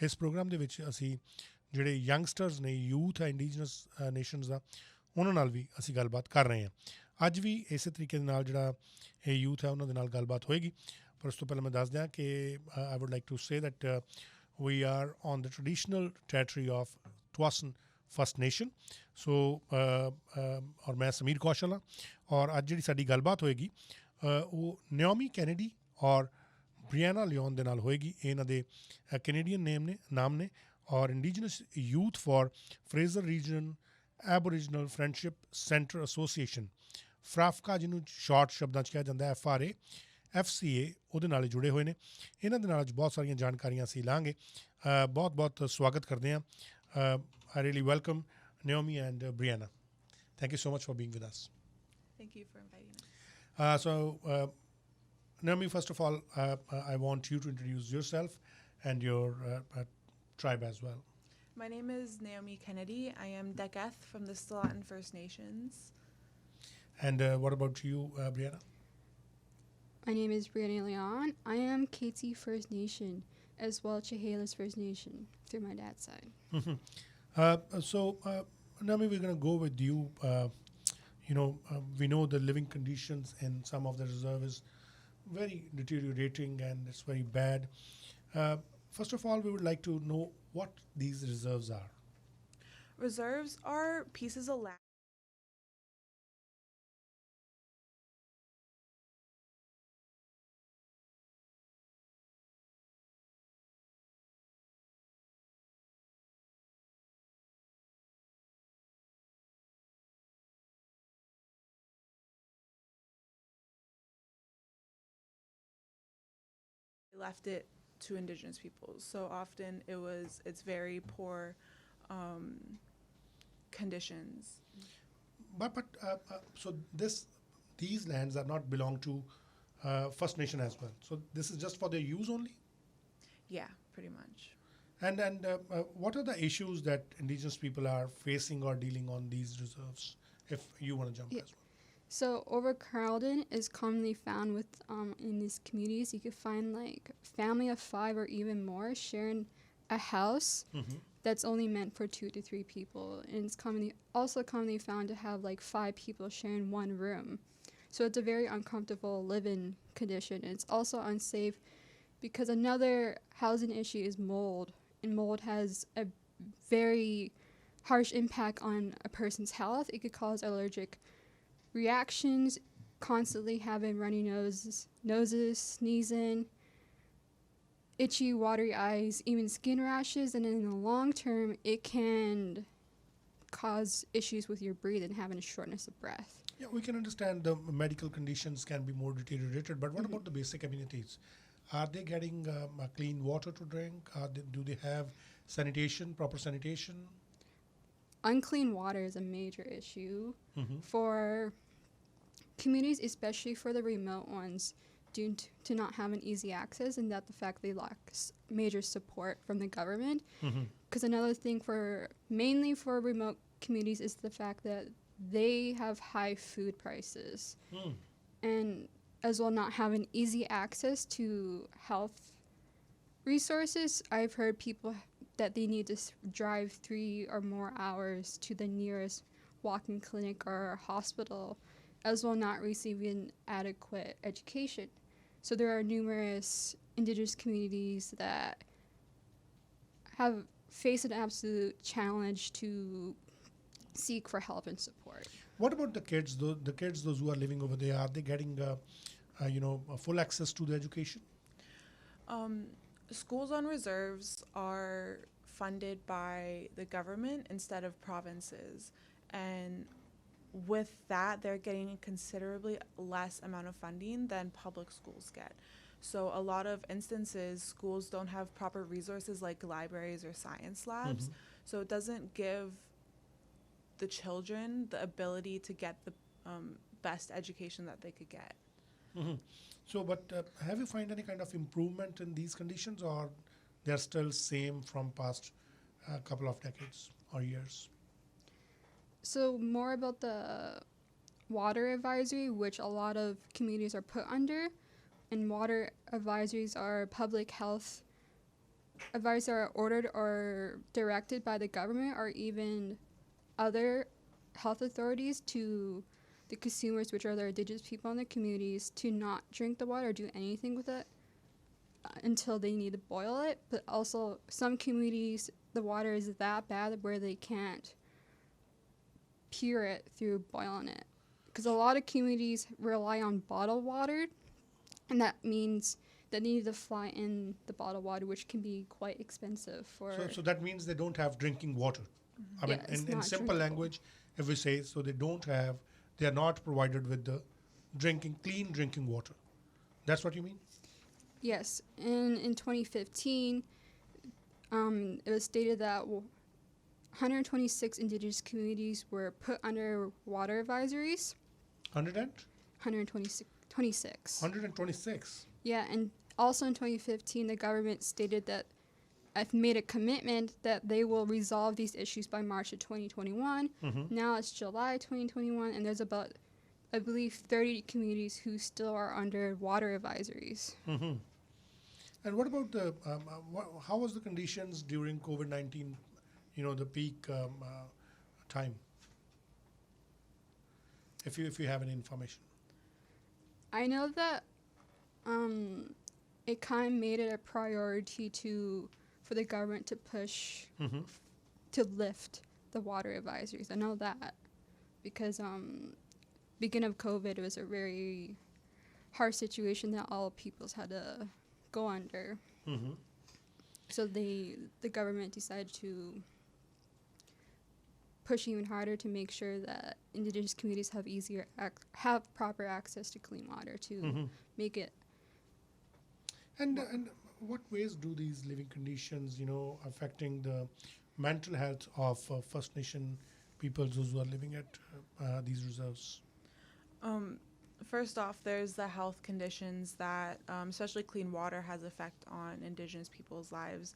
ਇਸ ਪ੍ਰੋਗਰਾਮ ਦੇ ਵਿੱਚ ਅਸੀਂ ਜਿਹੜੇ ਯੰਗਸਟਰਸ ਨੇ, ਯੂਥ ਹੈ ਇੰਡੀਜਨਸ ਨੇਸ਼ਨਸ ਦਾ, ਉਹਨਾਂ ਨਾਲ ਵੀ ਅਸੀਂ ਗੱਲਬਾਤ ਕਰ ਰਹੇ ਹਾਂ। ਅੱਜ ਵੀ ਇਸੇ ਤਰੀਕੇ ਦੇ ਨਾਲ ਜਿਹੜਾ ਇਹ ਯੂਥ ਹੈ ਉਹਨਾਂ ਦੇ ਨਾਲ ਗੱਲਬਾਤ ਹੋਏਗੀ। ਪਰ ਉਸ ਤੋਂ ਪਹਿਲਾਂ ਮੈਂ ਦੱਸ ਦਿਆਂ ਕਿ I would like to say that we are on the traditional territory of Twasan First Nation. ਸੋ ਔਰ ਮੈਂ ਸਮੀਰ ਕੌਸ਼ਲ ਹਾਂ, ਔਰ ਅੱਜ ਜਿਹੜੀ ਸਾਡੀ ਗੱਲਬਾਤ ਹੋਏਗੀ ਉਹ ਨਿਓਮੀ ਕੈਨੇਡੀ ਔਰ ਬ੍ਰਿਆਨਾ ਲਿਓਨ ਦੇ ਨਾਲ ਹੋਏਗੀ। ਇਹ ਇਹਨਾਂ ਦੇ ਕੈਨੇਡੀਅਨ ਨਾਮ ਨੇ ਔਰ indigenous youth for Fraser region aboriginal friendship centre association, FRAFCA ਜਿਹਨੂੰ ਸ਼ਾਰਟ ਸ਼ਬਦਾਂ 'ਚ ਕਿਹਾ ਜਾਂਦਾ FRA FCA, ਉਹਦੇ ਨਾਲ ਜੁੜੇ ਹੋਏ ਨੇ। ਇਹਨਾਂ ਦੇ ਨਾਲ ਅੱਜ ਬਹੁਤ ਸਾਰੀਆਂ ਜਾਣਕਾਰੀਆਂ ਅਸੀਂ ਲਾਂਗੇ। ਬਹੁਤ ਬਹੁਤ ਸਵਾਗਤ ਕਰਦੇ ਹਾਂ। I really welcome Naomi and Brianna. Thank you so much for being with us. Thank you for inviting us. Naomi, first of all, I want you to introduce yourself and your tribe as well. My name is Naomi Kennedy. I am Deketh from the Stilatin First Nations. And what about you, Brianna? My name is Brianna Leon. I am Katie First Nation, as well Chehalis First Nation through my dad's side. Naomi, we're going to go with you. We know the living conditions in some of the reserve is very deteriorating and it's very bad. First of all, we would like to know what these reserves are. Reserves are pieces of land left it to Indigenous peoples. So often it's very poor conditions. So these lands are not belong to First Nation as well. So this is just for their use only? Yeah, pretty much. And what are the issues that Indigenous people are facing or dealing on these reserves? If you want to jump as well. So overcrowding is commonly found with in these communities. You could find like family of 5 or even more sharing a house that's only meant for 2 to 3 people, and it's commonly found to have like 5 people sharing one room. So it's a very uncomfortable living condition. And it's also unsafe because another housing issue is mold, and mold has a very harsh impact on a person's health. It could cause allergic reactions, constantly having runny noses, sneezing, itchy, watery eyes, even skin rashes, and in the long term, it can cause issues with your breathing, having a shortness of breath. Yeah, we can understand the medical conditions can be more deteriorated, but what about the basic amenities? Are they getting clean water to drink? Do they have sanitation, proper sanitation? Unclean water is a major issue for communities, especially for the remote ones, due to not having easy access, and that the fact they lack major support from the government. Because another thing mainly for remote communities is the fact that they have high food prices, and as well not having easy access to health resources. I've heard people that they need to drive 3 or more hours to the nearest walk-in clinic or hospital, as well not receiving adequate education. So there are numerous Indigenous communities that have faced an absolute challenge to seek for help and support. What about the kids? Those who are living over there, are they getting full access to the education? Schools on reserves are funded by the government instead of provinces, and with that, they're getting a considerably less amount of funding than public schools get. So a lot of instances, schools don't have proper resources like libraries or science labs. So it doesn't give the children the ability to get the best education that they could get. So, but have you find any kind of improvement in these conditions, or they're still same from past couple of decades or years? So more about the water advisory, which a lot of communities are put under, and water advisories are public health advice are ordered or directed by the government or even other health authorities to the consumers, which are the indigenous people in the communities, to not drink the water or do anything with it until they need to boil it. But also, some communities, the water is that bad where they can't pure it through boiling it. Because a lot of communities rely on bottled water, and that means they need to fly in the bottled water, which can be quite expensive for. So that means they don't have drinking water. I mean, Yeah, it's in not simple drinkable. language, if we say, so they are not provided with the clean drinking water. That's what you mean? Yes, and in 2015, it was stated that 126 indigenous communities were put under water advisories. 126. 126. Yeah, and also in 2015, the government stated that I've made a commitment that they will resolve these issues by March of 2021. Now it's July 2021, and there's about, I believe, 30 communities who still are under water advisories. And what about how was the conditions during COVID-19, the peak time? If you have any information. I know that it kind of made it a priority for the government to push to lift the water advisories. I know that because beginning of COVID, it was a very hard situation that all peoples had to go under. So the government decided to push even harder to make sure that indigenous communities have proper access to clean water to make it. And what ways do these living conditions, affecting the mental health of First Nation peoples who are living at these reserves? First off, there's the health conditions that, especially clean water, has effect on Indigenous people's lives.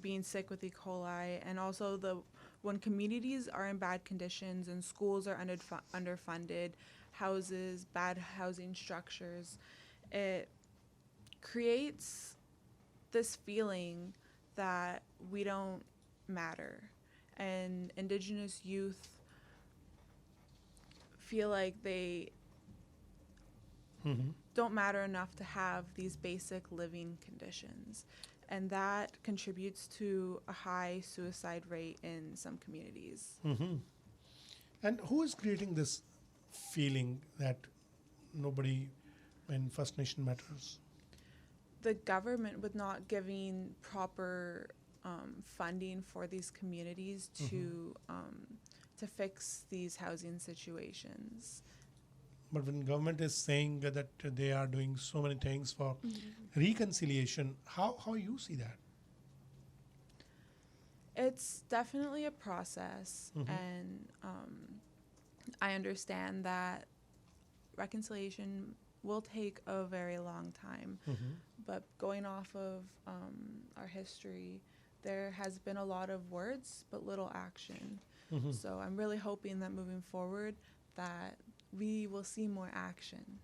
Being sick with E. coli, and also when communities are in bad conditions and schools are underfunded, houses, bad housing structures, it creates this feeling that we don't matter, and Indigenous youth feel like they don't matter enough to have these basic living conditions, and that contributes to a high suicide rate in some communities. And who is creating this feeling that nobody in First Nation matters? The government, with not giving proper funding for these communities to fix these housing situations. But when government is saying that they are doing so many things for reconciliation, how you see that? It's definitely a process, and I understand that reconciliation will take a very long time. But going off of our history, there has been a lot of words but little action. So I'm really hoping that moving forward that we will see more action.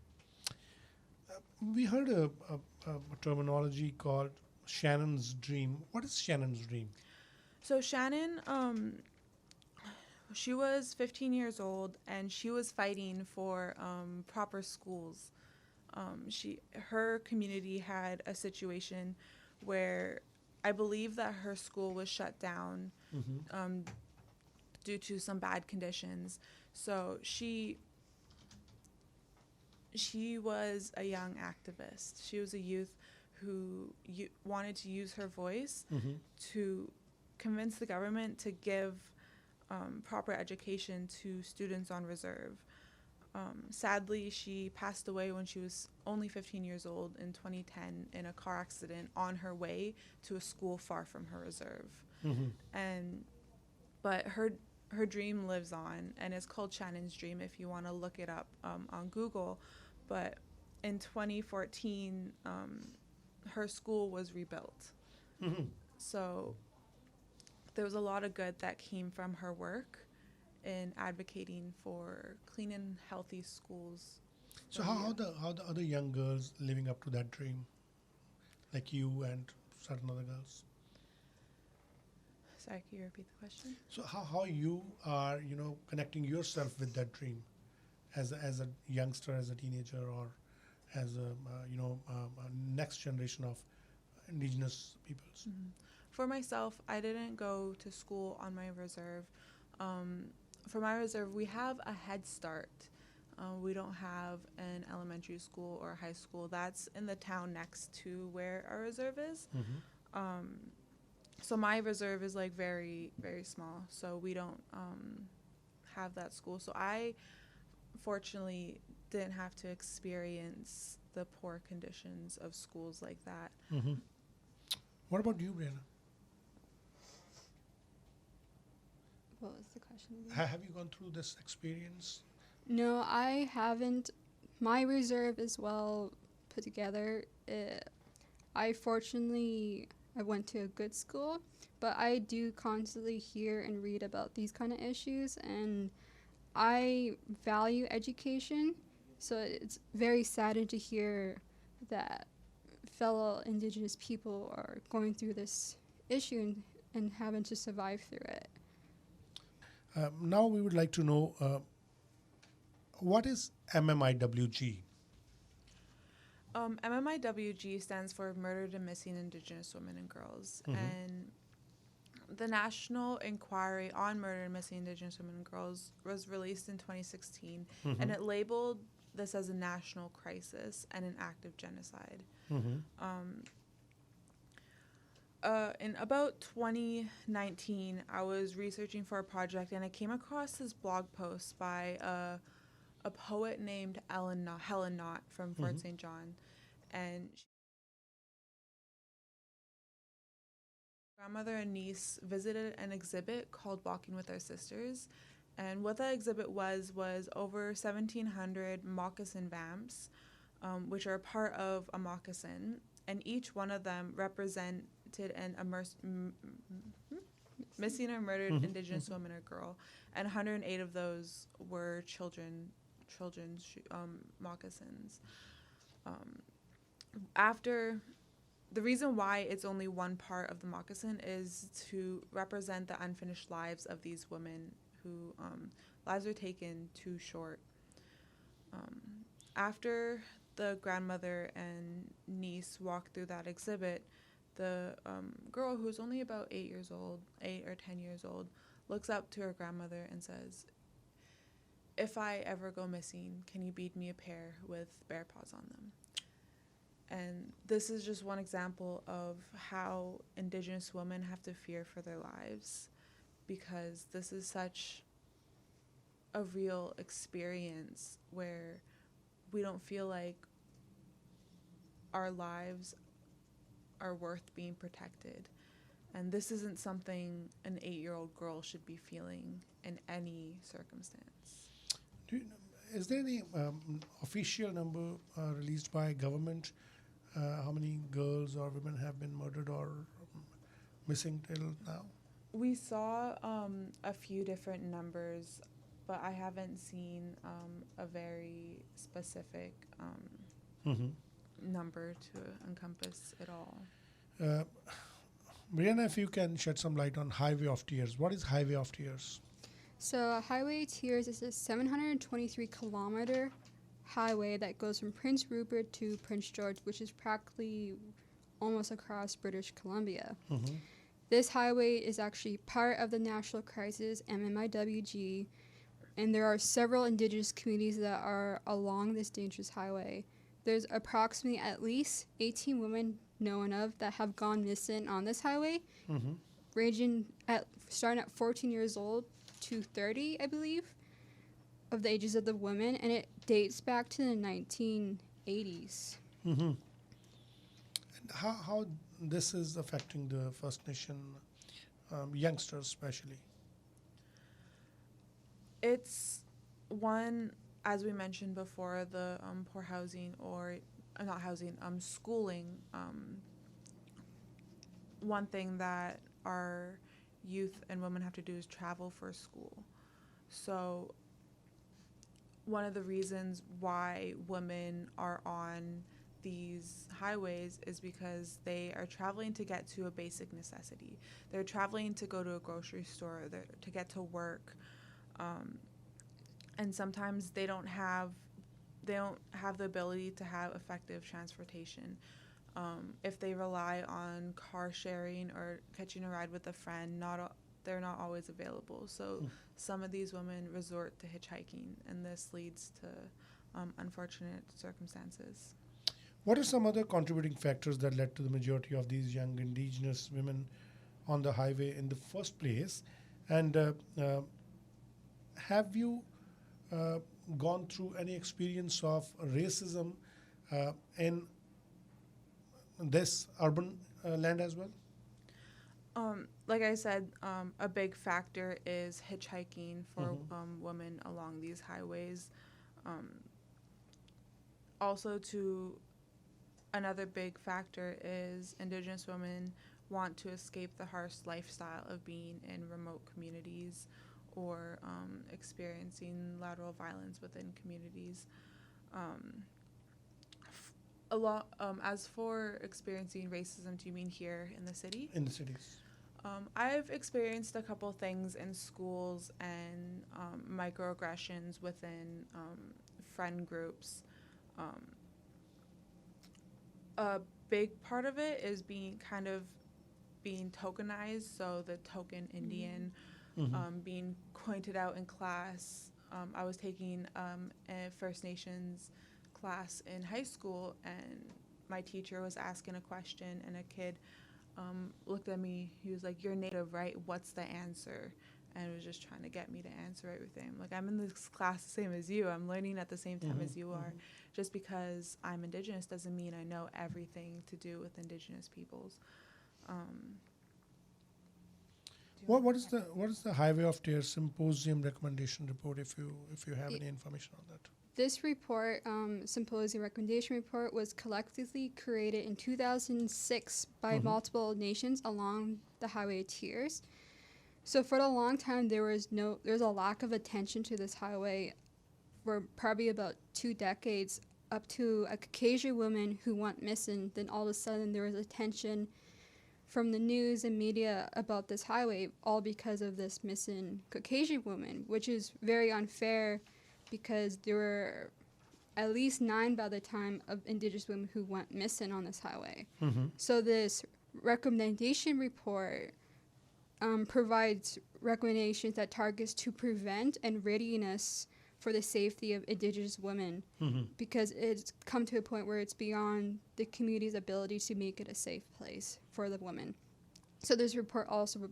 We heard a terminology called Shannon's dream. What is Shannon's dream? So Shannon, she was 15 years old, and she was fighting for proper schools. Her community had a situation where I believe that her school was shut down due to some bad conditions. So she was a young activist. She was a youth who wanted to use her voice to convince the government to give proper education to students on reserve. Sadly, she passed away when she was only 15 years old in 2010 in a car accident on her way to a school far from her reserve. But her dream lives on, and it's called Shannon's Dream if you want to look it up on Google. But in 2014, her school was rebuilt. So there was a lot of good that came from her work in advocating for clean and healthy schools. So how the other young girls living up to that dream? like you and certain other girls. Sorry, can you repeat the question? So how you are, connecting yourself with that dream as a youngster, as a teenager, or as a next generation of Indigenous peoples? For myself, I didn't go to school on my reserve. For my reserve, we have a head start. We don't have an elementary school or high school. That's in the town next to where our reserve is. So my reserve is like very, very small. So we don't have that school. So I fortunately didn't have to experience the poor conditions of schools like that. What about you, Brianna? What was the question again? Have you gone through this experience? No, I haven't. My reserve is well put together. I went to a good school, but I do constantly hear and read about these kind of issues, and I value education, so it's very saddened to hear that fellow Indigenous people are going through this issue and having to survive through it. Now we would like to know what is MMIWG? MMIWG stands for Murdered and Missing Indigenous Women and Girls. And the National Inquiry on Murdered and Missing Indigenous Women and Girls was released in 2016, and it labeled this as a national crisis and an act of genocide. In about 2019, I was researching for a project, and I came across this blog post by a poet named Helen Knott from Fort St. John, and grandmother and niece visited an exhibit called Walking with Our Sisters, and what that exhibit was over 1,700 moccasin vamps, which are part of a moccasin, and each one of them represented an missing or murdered Indigenous woman or girl, and 108 of those were children's moccasins. The reason why it's only one part of the moccasin is to represent the unfinished lives of these women who lives are taken too short. After the grandmother and niece walked through that exhibit, the girl, who's only about 8 or 10 years old, looks up to her grandmother and says, "If I ever go missing, can you bead me a pair with bear paws on them?" And this is just one example of how Indigenous women have to fear for their lives, because this is such a real experience where we don't feel like our lives are worth being protected. And this isn't something an 8-year-old girl should be feeling in any circumstance. Is there any official number released by government? How many girls or women have been murdered or missing till now? We saw a few different numbers, but I haven't seen a very specific number to encompass it all. Brianna, if you can shed some light on Highway of Tears. What is Highway of Tears? So Highway Tears is a 723-kilometer highway that goes from Prince Rupert to Prince George, which is practically almost across British Columbia. This highway is actually part of the national crisis, MMIWG, and there are several Indigenous communities that are along this dangerous highway. There's approximately at least 18 women known of that have gone missing on this highway, starting at 14 years old to 30, I believe, of the ages of the women, and it dates back to the 1980s. And how this is affecting the First Nation youngsters especially? It's one, as we mentioned before, the poor housing or not housing, schooling. One thing that our youth and women have to do is travel for school. So one of the reasons why women are on these highways is because they are traveling to get to a basic necessity. They're traveling to go to a grocery store, to get to work, and sometimes they don't have the ability to have effective transportation. If they rely on car sharing or catching a ride with a friend, they're not always available. So some of these women resort to hitchhiking, and this leads to unfortunate circumstances. What are some other contributing factors that led to the majority of these young Indigenous women on the highway in the first place? And have you gone through any experience of racism in this urban land as well? Like I said, a big factor is hitchhiking for women along these highways. Also, another big factor is Indigenous women want to escape the harsh lifestyle of being in remote communities or experiencing lateral violence within communities. As for experiencing racism, do you mean here in the city? In the cities. I've experienced a couple things in schools and microaggressions within friend groups. A big part of it is being tokenized, so the token Indian being pointed out in class. I was taking a First Nations class in high school, and my teacher was asking a question, and a kid looked at me. He was like, "You're Native, right? What's the answer?" And was just trying to get me to answer everything. I'm like, I'm in this class the same as you. I'm learning at the same time as you are. Just because I'm Indigenous doesn't mean I know everything to do with Indigenous peoples. What is the Highway of Tears Symposium recommendation report? If you have any information on that. This report, Symposium Recommendation Report, was collectively created in 2006 by multiple nations along the Highway of Tears. So for a long time, there's a lack of attention to this highway for probably about 2 decades, up to a Caucasian woman who went missing. Then all of a sudden, there was attention from the news and media about this highway, all because of this missing Caucasian woman, which is very unfair because there were at least 9 by the time of Indigenous women who went missing on this highway. So this recommendation report provides recommendations that targets to prevent and readiness for the safety of Indigenous women, because it's come to a point where it's beyond the community's ability to make it a safe place for the women. So this report also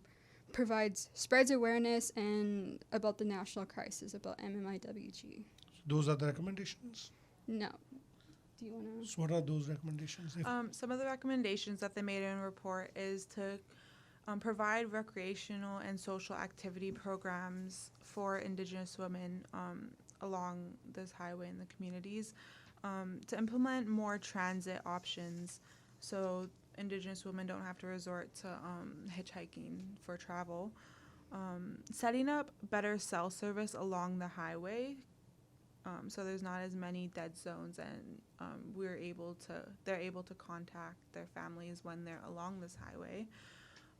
spreads awareness and about the national crisis about MMIWG. Those are the recommendations? No. Do you want to? So what are those recommendations? Some of the recommendations that they made in the report is to provide recreational and social activity programs for Indigenous women along this highway in the communities, to implement more transit options so Indigenous women don't have to resort to hitchhiking for travel, setting up better cell service along the highway so there's not as many dead zones, and they're able to contact their families when they're along this highway.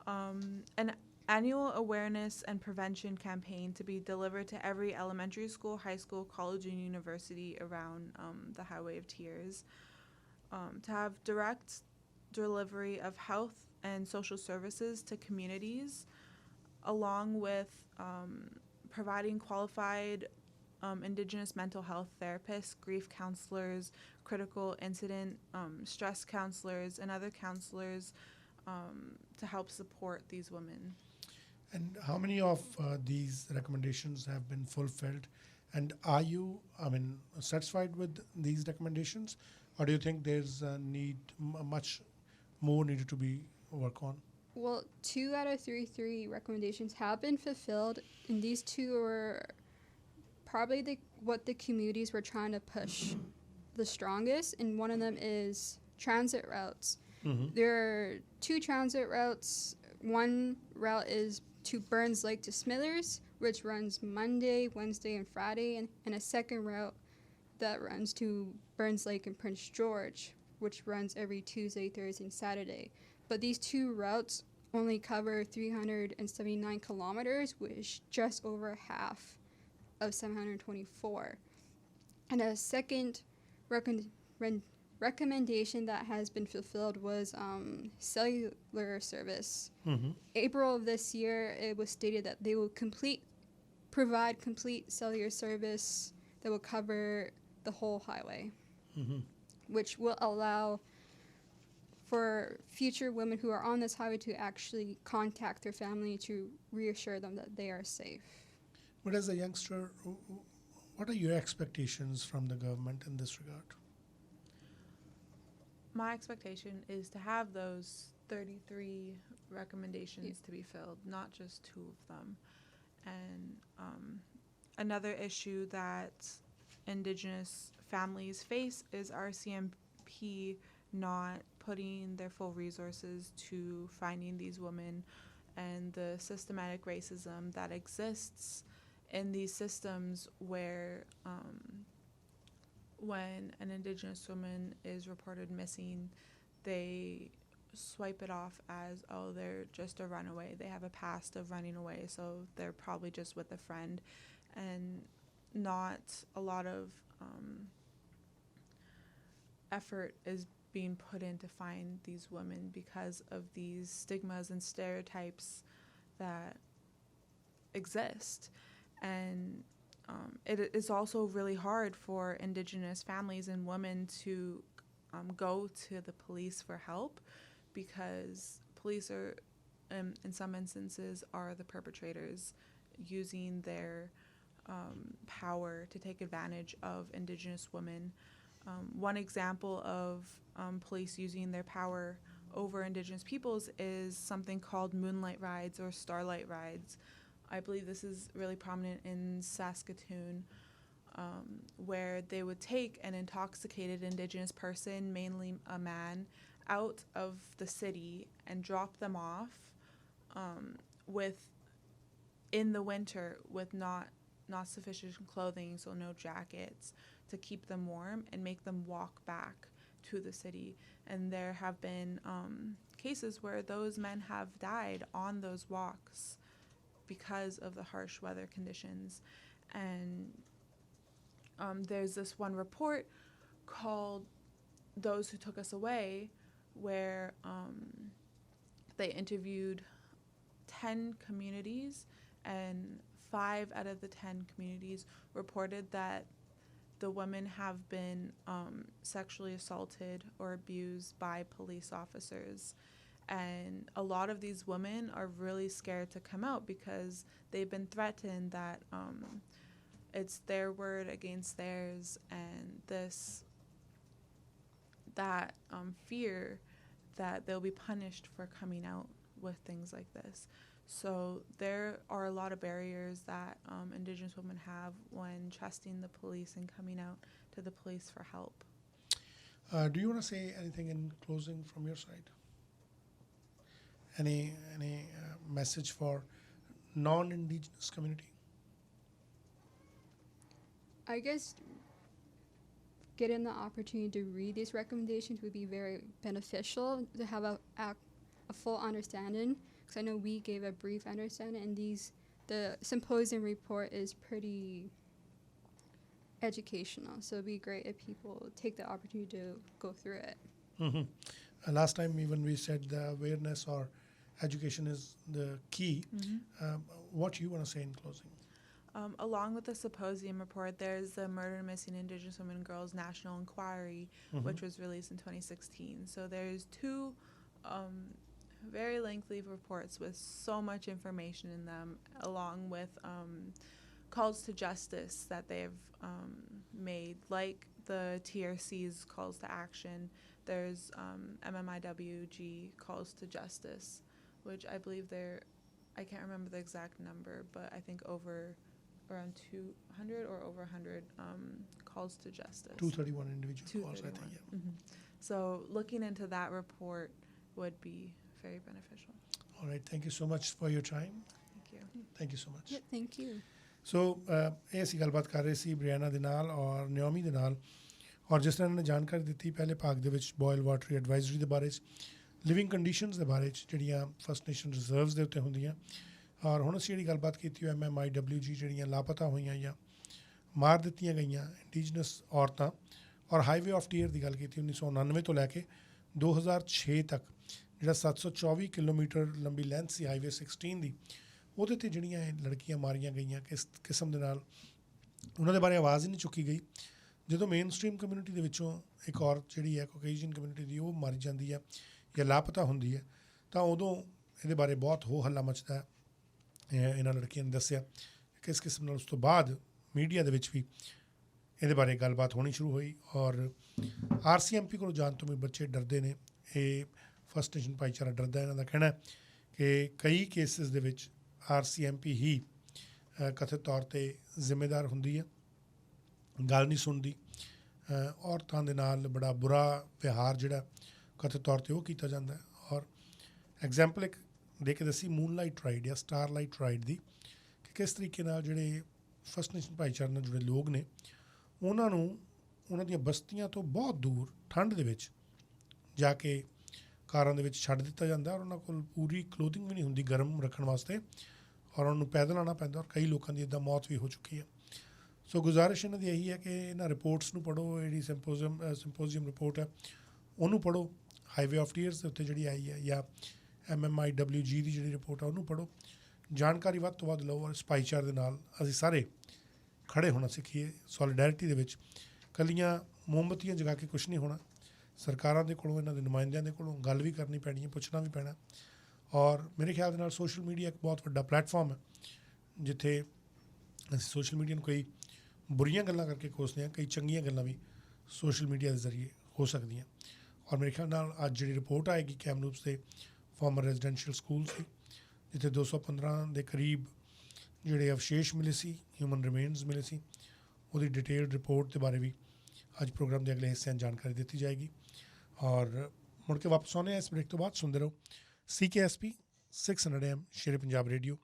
An annual awareness and prevention campaign to be delivered to every elementary school, high school, college, and university around the Highway of Tears. To have direct delivery of health and social services to communities, along with providing qualified Indigenous mental health therapists, grief counselors, critical incident stress counselors, and other counselors to help support these women. And how many of these recommendations have been fulfilled? And are you, satisfied with these recommendations, or do you think there's a much more needed to be worked on? Well, 2 out of 3 recommendations have been fulfilled, and these 2 are probably what the communities were trying to push the strongest, and one of them is transit routes. There are 2 transit routes. One route is to Burns Lake to Smithers, which runs Monday, Wednesday, and Friday, and a second route that runs to Burns Lake and Prince George. which runs every Tuesday, Thursday, and Saturday. But these two routes only cover 379 kilometers, which is just over half of 724. And a second recommendation that has been fulfilled was cellular service. April of this year, it was stated that they will provide complete cellular service that will cover the whole highway, which will allow for future women who are on this highway to actually contact their family to reassure them that they are safe. But as a youngster, what are your expectations from the government in this regard? My expectation is to have those 33 recommendations to be filled, not just 2 of them. And another issue that Indigenous families face is RCMP not putting their full resources to finding these women, and the systematic racism that exists in these systems where when an Indigenous woman is reported missing, they swipe it off as, oh, they're just a runaway. They have a past of running away, so they're probably just with a friend. And not a lot of effort is being put in to find these women because of these stigmas and stereotypes that exist. And it is also really hard for Indigenous families and women to go to the police for help, because police are, in some instances, are the perpetrators, using their power to take advantage of Indigenous women. One example of police using their power over Indigenous peoples is something called moonlight rides or starlight rides. I believe this is really prominent in Saskatoon, where they would take an intoxicated Indigenous person, mainly a man, out of the city and drop them off in the winter with not sufficient clothing, so no jackets, to keep them warm, and make them walk back to the city. And there have been cases where those men have died on those walks because of the harsh weather conditions. And there's this one report called Those Who Took Us Away, where they interviewed 10 communities, and 5 out of the 10 communities reported that the women have been sexually assaulted or abused by police officers. And a lot of these women are really scared to come out because they've been threatened that it's their word against theirs, and that fear that they'll be punished for coming out with things like this. So there are a lot of barriers that Indigenous women have when trusting the police and coming out to the police for help. Do you want to say anything in closing from your side? Any message for non-Indigenous community? I guess getting the opportunity to read these recommendations would be very beneficial, to have a full understanding, because I know we gave a brief understanding, and the symposium report is pretty educational, so it'd be great if people take the opportunity to go through it. Last time even we said the awareness or education is the key. What you want to say in closing? Along with the symposium report, there's the Murder and Missing Indigenous Women and Girls National Inquiry, which was released in 2016. So there's 2 very lengthy reports with so much information in them, along with calls to justice that they've made, like the TRC's calls to action. There's MMIWG calls to justice, which I believe I can't remember the exact number, but I think around 200 or over 100 calls to justice. 231 individual calls, I think. Yeah. So looking into that report would be very beneficial. All right. Thank you so much for your time. Thank you. Thank you so much. Yeah, thank you. So ਇਹ ਅਸੀਂ ਗੱਲਬਾਤ ਕਰ ਰਹੇ ਸੀ ਬ੍ਰਿਆਨਾ ਦੇ ਨਾਲ ਔਰ Naomi ਦੇ ਨਾਲ, ਔਰ ਜਿਸ ਤਰ੍ਹਾਂ ਇਹਨਾਂ ਨੇ ਜਾਣਕਾਰੀ ਦਿੱਤੀ ਪਹਿਲੇ ਭਾਗ ਦੇ ਵਿੱਚ ਬੋਇਲ ਵਾਟਰ ਐਡਵਾਈਜ਼ਰੀ ਦੇ ਬਾਰੇ 'ਚ, ਲਿਵਿੰਗ ਕੰਡੀਸ਼ਨਸ ਦੇ ਬਾਰੇ 'ਚ ਜਿਹੜੀਆਂ ਫਸਟ ਨੇਸ਼ਨ ਰਿਜ਼ਰਵਸ ਦੇ ਉੱਤੇ ਹੁੰਦੀਆਂ, ਔਰ ਹੁਣ ਅਸੀਂ ਜਿਹੜੀ ਗੱਲਬਾਤ ਕੀਤੀ MMIWG ਜਿਹੜੀਆਂ ਲਾਪਤਾ ਹੋਈਆਂ ਜਾਂ ਮਾਰ ਦਿੱਤੀਆਂ ਗਈਆਂ ਇੰਡੀਜਨਸ ਔਰਤਾਂ, ਔਰ ਹਾਈਵੇ ਆਫ ਟੀਅਰ ਦੀ ਗੱਲ ਕੀਤੀ 1999 ਤੋਂ ਲੈ ਕੇ 2006 ਤੱਕ ਜਿਹੜਾ 724 ਕਿਲੋਮੀਟਰ ਲੰਬੀ ਲੈਂਥ ਸੀ ਹਾਈਵੇ 16 ਦੀ, ਉਹਦੇ 'ਤੇ ਜਿਹੜੀਆਂ ਇਹ ਲੜਕੀਆਂ ਮਾਰੀਆਂ ਗਈਆਂ, ਕਿਸ ਕਿਸਮ ਦੇ ਨਾਲ ਉਹਨਾਂ ਦੇ ਬਾਰੇ ਆਵਾਜ਼ ਹੀ ਨਹੀਂ ਚੁੱਕੀ ਗਈ। ਜਦੋਂ ਮੇਨ ਸਟਰੀਮ ਕਮਿਊਨਿਟੀ ਦੇ ਵਿੱਚੋਂ ਇੱਕ ਔਰਤ ਜਿਹੜੀ ਹੈ ਕੌਕੇਸ਼ੀਅਨ ਕਮਿਊਨਿਟੀ ਦੀ ਉਹ ਮਰ ਜਾਂਦੀ ਹੈ ਜਾਂ ਲਾਪਤਾ ਹੁੰਦੀ ਹੈ, ਤਾਂ ਉਦੋਂ ਇਹਦੇ ਬਾਰੇ ਬਹੁਤ ਹੋ ਹੱਲਾ ਮਚਦਾ ਹੈ। ਇਹਨਾਂ ਲੜਕੀਆਂ ਨੇ ਦੱਸਿਆ ਕਿਸ ਕਿਸਮ ਨਾਲ ਉਸ ਤੋਂ ਬਾਅਦ ਮੀਡੀਆ ਦੇ ਵਿੱਚ ਵੀ ਇਹਦੇ ਬਾਰੇ ਗੱਲਬਾਤ ਹੋਣੀ ਸ਼ੁਰੂ ਹੋਈ, ਔਰ RCMP ਕੋਲ ਜਾਣ ਤੋਂ ਵੀ ਬੱਚੇ ਡਰਦੇ ਨੇ। ਇਹ ਫਸਟ ਨੇਸ਼ਨ ਭਾਈਚਾਰਾ ਡਰਦਾ। ਇਹਨਾਂ ਦਾ ਕਹਿਣਾ ਕਿ ਕਈ ਕੇਸਿਸ ਦੇ ਵਿੱਚ RCMP ਹੀ ਕਥਿਤ ਤੌਰ 'ਤੇ ਜ਼ਿੰਮੇਦਾਰ ਹੁੰਦੀ ਹੈ, ਗੱਲ ਨਹੀਂ ਸੁਣਦੀ। ਔਰਤਾਂ ਦੇ ਨਾਲ ਬੜਾ ਬੁਰਾ ਵਿਹਾਰ ਜਿਹੜਾ ਕਥਿਤ ਤੌਰ 'ਤੇ ਉਹ ਕੀਤਾ ਜਾਂਦਾ ਹੈ। ਔਰ ਐਗਜ਼ਾਮਪਲ ਇੱਕ ਦੇ ਕੇ ਦੱਸੀ ਮੂਨਲਾਈਟ ਰਾਈਡ ਜਾਂ ਸਟਾਰਲਾਈਟ ਰਾਈਡ ਦੀ, ਕਿ ਕਿਸ ਤਰੀਕੇ ਨਾਲ ਜਿਹੜੇ ਫਸਟ ਨੇਸ਼ਨ ਭਾਈਚਾਰੇ ਨਾਲ ਜੁੜੇ ਲੋਕ ਨੇ ਉਹਨਾਂ ਨੂੰ ਉਹਨਾਂ ਦੀਆਂ ਬਸਤੀਆਂ ਤੋਂ ਬਹੁਤ ਦੂਰ ਠੰਡ ਦੇ ਵਿੱਚ ਜਾ ਕੇ ਕਾਰਾਂ ਦੇ ਵਿੱਚ ਛੱਡ ਦਿੱਤਾ ਜਾਂਦਾ, ਔਰ ਉਹਨਾਂ ਕੋਲ ਪੂਰੀ ਕਲੋਥਿੰਗ ਵੀ ਨਹੀਂ ਹੁੰਦੀ ਗਰਮ ਰੱਖਣ ਵਾਸਤੇ, ਔਰ ਉਹਨਾਂ ਨੂੰ ਪੈਦਲ ਆਉਣਾ ਪੈਂਦਾ, ਔਰ ਕਈ ਲੋਕਾਂ ਦੀ ਇੱਦਾਂ ਮੌਤ ਵੀ ਹੋ ਚੁੱਕੀ ਹੈ। ਸੋ ਗੁਜ਼ਾਰਿਸ਼ ਇਹਨਾਂ ਦੀ ਇਹੀ ਹੈ ਕਿ ਇਹਨਾਂ ਰਿਪੋਰਟਸ ਨੂੰ ਪੜ੍ਹੋ, ਜਿਹੜੀ ਸਿੰਪੋਜ਼ੀਅਮ ਰਿਪੋਰਟ ਹੈ ਉਹਨੂੰ ਪੜ੍ਹੋ, ਹਾਈਵੇ ਆਫ ਟੀਅਰਸ ਦੇ ਉੱਤੇ ਜਿਹੜੀ ਆਈ ਹੈ, ਜਾਂ MMIWG ਦੀ ਜਿਹੜੀ ਰਿਪੋਰਟ ਹੈ ਉਹਨੂੰ ਪੜ੍ਹੋ, ਜਾਣਕਾਰੀ ਵੱਧ ਤੋਂ ਵੱਧ ਲਓ, ਔਰ ਇਸ ਭਾਈਚਾਰੇ ਦੇ ਨਾਲ ਅਸੀਂ ਸਾਰੇ ਖੜ੍ਹੇ ਹੋਣਾ ਸਿੱਖੀਏ ਸੋਲੀਡੈਰਿਟੀ ਦੇ ਵਿੱਚ। ਕੱਲੀਆਂ ਮੋਮਬੱਤੀਆਂ ਜਗਾ ਕੇ ਕੁਛ ਨਹੀਂ ਹੋਣਾ। ਸਰਕਾਰਾਂ ਦੇ ਕੋਲੋਂ, ਇਹਨਾਂ ਦੇ ਨੁਮਾਇੰਦਿਆਂ ਦੇ ਕੋਲੋਂ ਗੱਲ ਵੀ ਕਰਨੀ ਪੈਣੀ ਹੈ, ਪੁੱਛਣਾ ਵੀ ਪੈਣਾ। ਔਰ ਮੇਰੇ ਖਿਆਲ ਦੇ ਨਾਲ ਸੋਸ਼ਲ ਮੀਡੀਆ ਇੱਕ ਬਹੁਤ ਵੱਡਾ ਪਲੈਟਫਾਰਮ ਹੈ ਜਿੱਥੇ ਅਸੀਂ ਸੋਸ਼ਲ ਮੀਡੀਆ ਨੂੰ ਕਈ ਬੁਰੀਆਂ ਗੱਲਾਂ ਕਰਕੇ ਕੋਸਦੇ ਹਾਂ, ਕਈ ਚੰਗੀਆਂ ਗੱਲਾਂ ਵੀ ਸੋਸ਼ਲ ਮੀਡੀਆ ਦੇ ਜ਼ਰੀਏ ਹੋ ਸਕਦੀਆਂ। ਔਰ ਮੇਰੇ ਖਿਆਲ ਨਾਲ ਅੱਜ ਜਿਹੜੀ ਰਿਪੋਰਟ ਆਏਗੀ ਕੈਮਲੂਪਸ ਦੇ ਫਾਰਮਰ ਰੈਜ਼ੀਡੈਂਸ਼ੀਅਲ ਸਕੂਲ ਸੀ, ਜਿੱਥੇ 215 ਦੇ ਕਰੀਬ ਜਿਹੜੇ ਅਵਸ਼ੇਸ਼ ਮਿਲੇ ਸੀ, ਹਿਊਮਨ ਰਿਮੇਨਸ ਮਿਲੇ ਸੀ, ਉਹਦੀ ਡਿਟੇਲਡ ਰਿਪੋਰਟ ਦੇ ਬਾਰੇ ਵੀ ਅੱਜ ਪ੍ਰੋਗਰਾਮ ਦੇ ਅਗਲੇ ਹਿੱਸਿਆਂ 'ਚ ਜਾਣਕਾਰੀ ਦਿੱਤੀ ਜਾਏਗੀ। ਔਰ ਮੁੜ ਕੇ ਵਾਪਸ ਆਉਂਦੇ ਹਾਂ ਇਸ ਬ੍ਰੇਕ ਤੋਂ ਬਾਅਦ। ਸੁਣਦੇ ਰਹੋ CKSP 600 AM Shere Punjab radio.